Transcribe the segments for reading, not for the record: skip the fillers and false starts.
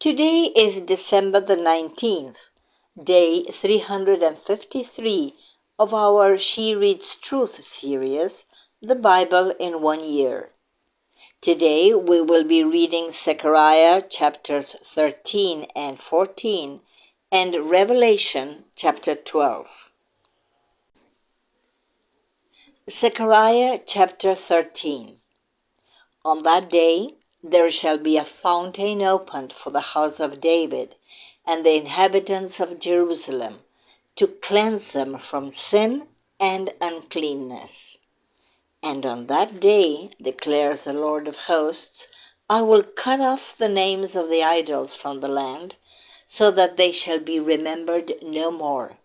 Today is December the 19th, day 353 of our She Reads Truth series, The Bible in 1 Year. Today we will be reading Zechariah chapters 13 and 14 and Revelation chapter 12. Zechariah chapter 13. On that day there shall be a fountain opened for the house of David and the inhabitants of Jerusalem, to cleanse them from sin and uncleanness. And on that day, declares the Lord of hosts, I will cut off the names of the idols from the land, so that they shall be remembered no more.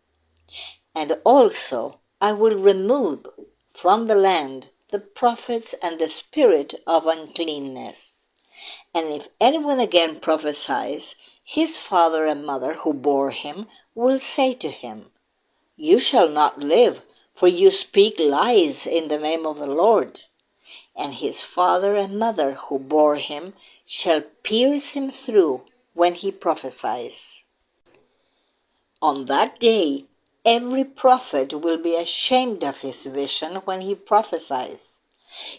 And also I will remove from the land the prophets and the spirit of uncleanness. And if anyone again prophesies, his father and mother who bore him will say to him, You shall not live, for you speak lies in the name of the Lord. And his father and mother who bore him shall pierce him through when he prophesies. On that day, every prophet will be ashamed of his vision when he prophesies.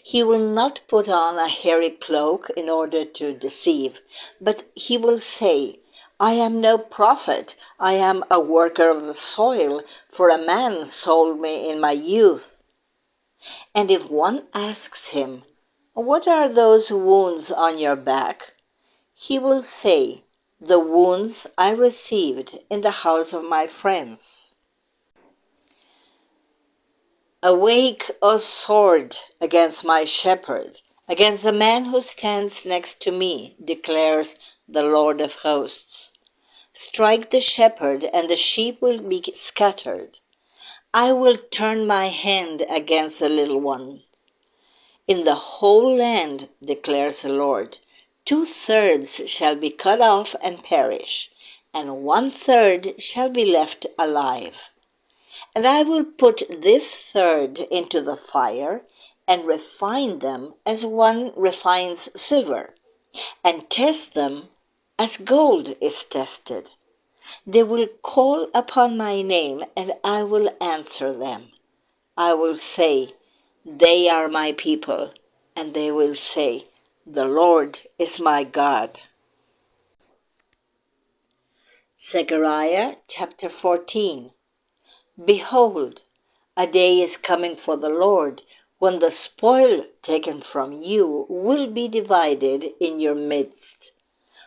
He will not put on a hairy cloak in order to deceive, but he will say, I am no prophet, I am a worker of the soil, for a man sold me in my youth. And if one asks him, What are those wounds on your back? He will say, The wounds I received in the house of my friends. Awake, O sword, against my shepherd, against the man who stands next to me, declares the Lord of hosts. Strike the shepherd, and the sheep will be scattered. I will turn my hand against the little one. In the whole land, declares the Lord, 2/3 shall be cut off and perish, and 1/3 shall be left alive. And I will put this third into the fire, and refine them as one refines silver, and test them as gold is tested. They will call upon my name, and I will answer them. I will say, They are my people, and they will say, The Lord is my God. Zechariah chapter 14. Behold, a day is coming for the Lord, when the spoil taken from you will be divided in your midst.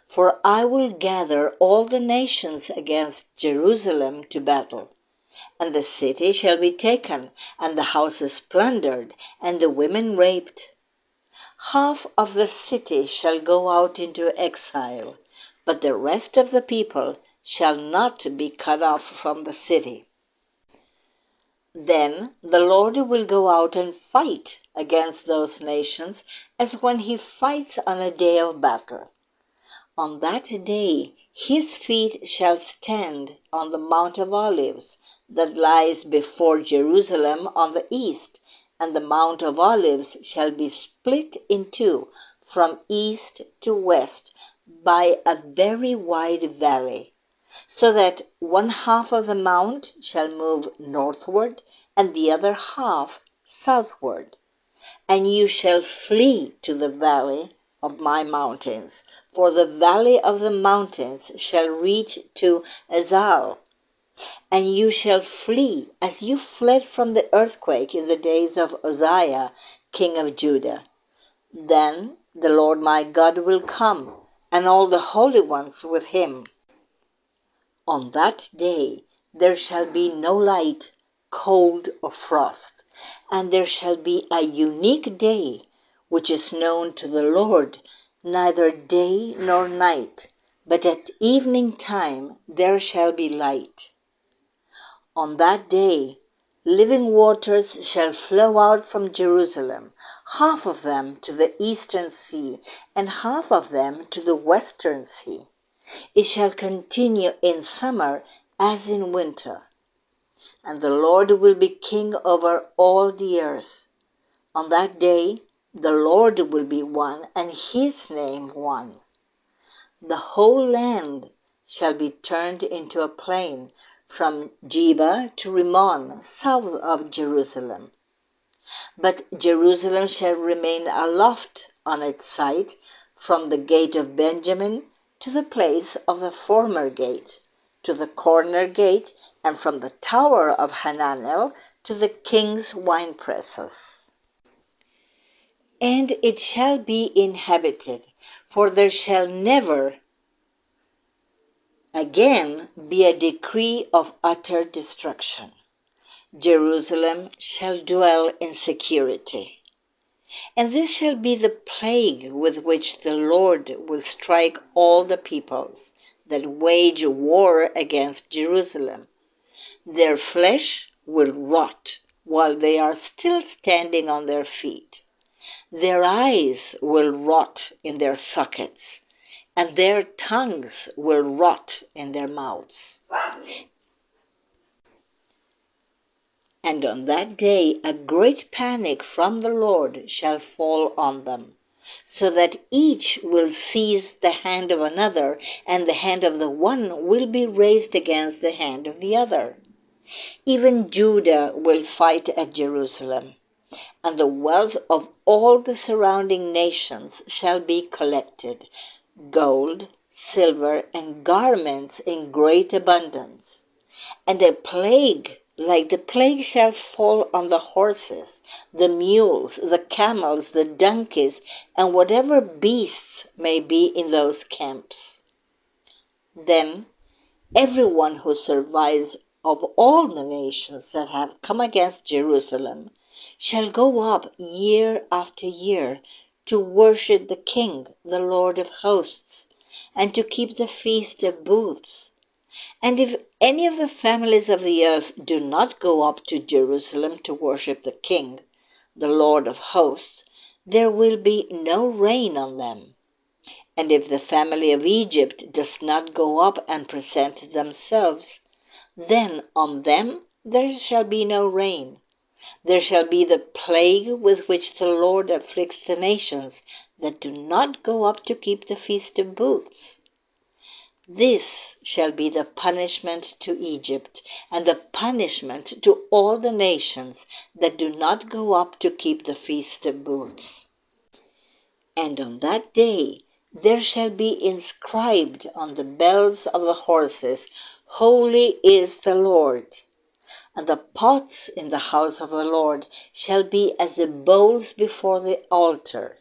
For I will gather all the nations against Jerusalem to battle. And the city shall be taken, and the houses plundered, and the women raped. Half of the city shall go out into exile, but the rest of the people shall not be cut off from the city. Then the Lord will go out and fight against those nations as when he fights on a day of battle. On that day his feet shall stand on the Mount of Olives that lies before Jerusalem on the east, and the Mount of Olives shall be split in two from east to west by a very wide valley, so that one half of the mount shall move northward and the other half southward. And you shall flee to the valley of my mountains, for the valley of the mountains shall reach to Azal. And you shall flee as you fled from the earthquake in the days of Uzziah, king of Judah. Then the Lord my God will come, and all the holy ones with him. On that day there shall be no light, cold, or frost, and there shall be a unique day, which is known to the Lord, neither day nor night, but at evening time there shall be light. On that day living waters shall flow out from Jerusalem, half of them to the eastern sea, and half of them to the western sea. It shall continue in summer as in winter. And the Lord will be king over all the earth. On that day the Lord will be one, and his name one. The whole land shall be turned into a plain, from Geba to Rimmon, south of Jerusalem. But Jerusalem shall remain aloft on its site, from the gate of Benjamin to the place of the former gate, to the corner gate, and from the tower of Hananel to the king's winepresses. And it shall be inhabited, for there shall never again be a decree of utter destruction. Jerusalem shall dwell in security. And this shall be the plague with which the Lord will strike all the peoples that wage war against Jerusalem. Their flesh will rot while they are still standing on their feet. Their eyes will rot in their sockets, and their tongues will rot in their mouths. And on that day a great panic from the Lord shall fall on them, so that each will seize the hand of another, and the hand of the one will be raised against the hand of the other. Even Judah will fight at Jerusalem, and the wealth of all the surrounding nations shall be collected, gold, silver, and garments in great abundance. And a plague like the plague shall fall on the horses, the mules, the camels, the donkeys, and whatever beasts may be in those camps. Then everyone who survives of all the nations that have come against Jerusalem shall go up year after year to worship the King, the Lord of hosts, and to keep the Feast of Booths. And if any of the families of the earth do not go up to Jerusalem to worship the King, the Lord of hosts, there will be no rain on them. And if the family of Egypt does not go up and present themselves, then on them there shall be no rain. There shall be the plague with which the Lord afflicts the nations that do not go up to keep the Feast of Booths. This shall be the punishment to Egypt, and the punishment to all the nations that do not go up to keep the Feast of Booths. And on that day there shall be inscribed on the bells of the horses, Holy is the Lord. And the pots in the house of the Lord shall be as the bowls before the altar.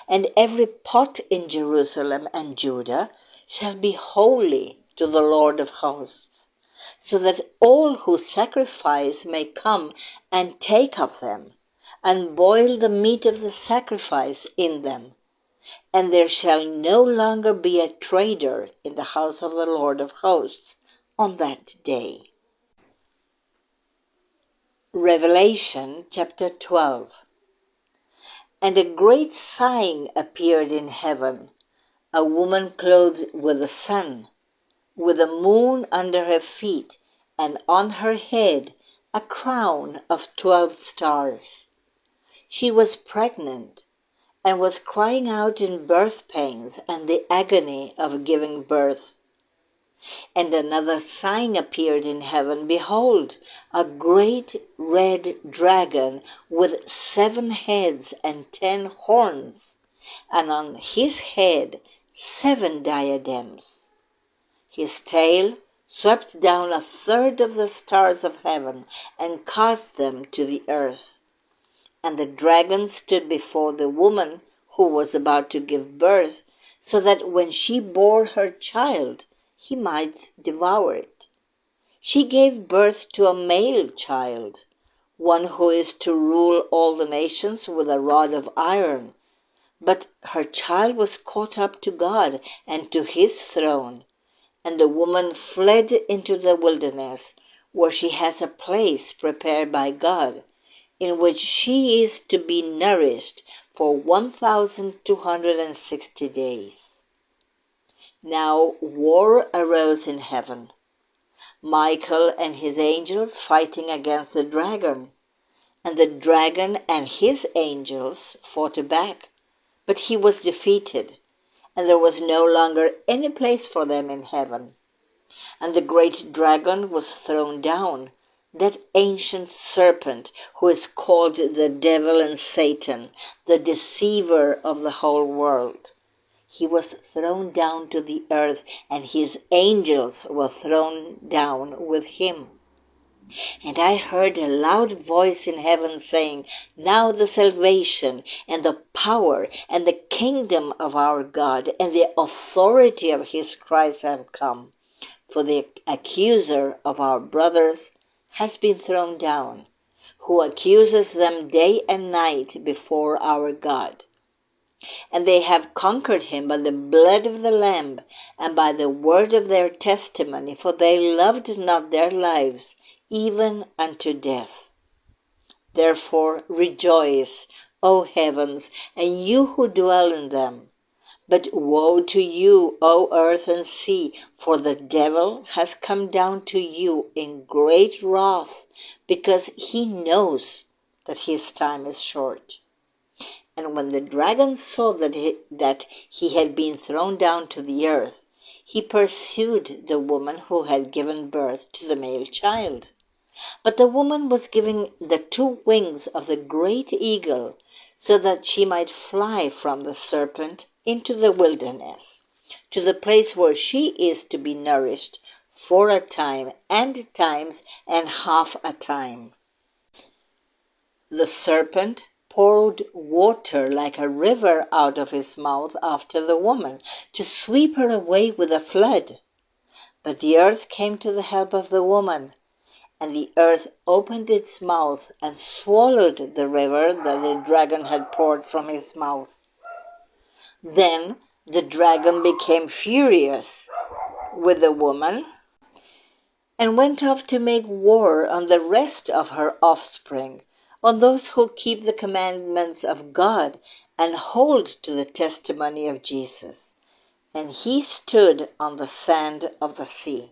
And every pot in Jerusalem and Judah shall be holy to the Lord of hosts, so that all who sacrifice may come and take of them, and boil the meat of the sacrifice in them. And there shall no longer be a trader in the house of the Lord of hosts on that day. Revelation chapter 12. And a great sign appeared in heaven, a woman clothed with the sun, with the moon under her feet, and on her head a crown of 12 stars. She was pregnant, and was crying out in birth pains and the agony of giving birth. And another sign appeared in heaven. Behold, a great red dragon with 7 heads and 10 horns, and on his head 7 diadems. His tail swept down a third of the stars of heaven and cast them to the earth. And the dragon stood before the woman who was about to give birth, so that when she bore her child, he might devour it. She gave birth to a male child, one who is to rule all the nations with a rod of iron. But her child was caught up to God and to his throne. And the woman fled into the wilderness, where she has a place prepared by God, in which she is to be nourished for 1,260 days. Now war arose in heaven, Michael and his angels fighting against the dragon. And the dragon and his angels fought back, but he was defeated, and there was no longer any place for them in heaven. And the great dragon was thrown down, that ancient serpent who is called the devil and Satan, the deceiver of the whole world. He was thrown down to the earth, and his angels were thrown down with him. And I heard a loud voice in heaven saying, Now the salvation and the power and the kingdom of our God and the authority of his Christ have come. For the accuser of our brothers has been thrown down, who accuses them day and night before our God. And they have conquered him by the blood of the Lamb and by the word of their testimony, for they loved not their lives even unto death. Therefore rejoice, O heavens, and you who dwell in them. But woe to you, O earth and sea, for the devil has come down to you in great wrath, because he knows that his time is short. And when the dragon saw that he had been thrown down to the earth, he pursued the woman who had given birth to the male child. But the woman was given the 2 wings of the great eagle, so that she might fly from the serpent into the wilderness, to the place where she is to be nourished for a time and times and half a time. The serpent poured water like a river out of his mouth after the woman, to sweep her away with a flood. But the earth came to the help of the woman, and the earth opened its mouth and swallowed the river that the dragon had poured from his mouth. Then the dragon became furious with the woman and went off to make war on the rest of her offspring, on those who keep the commandments of God and hold to the testimony of Jesus. And he stood on the sand of the sea.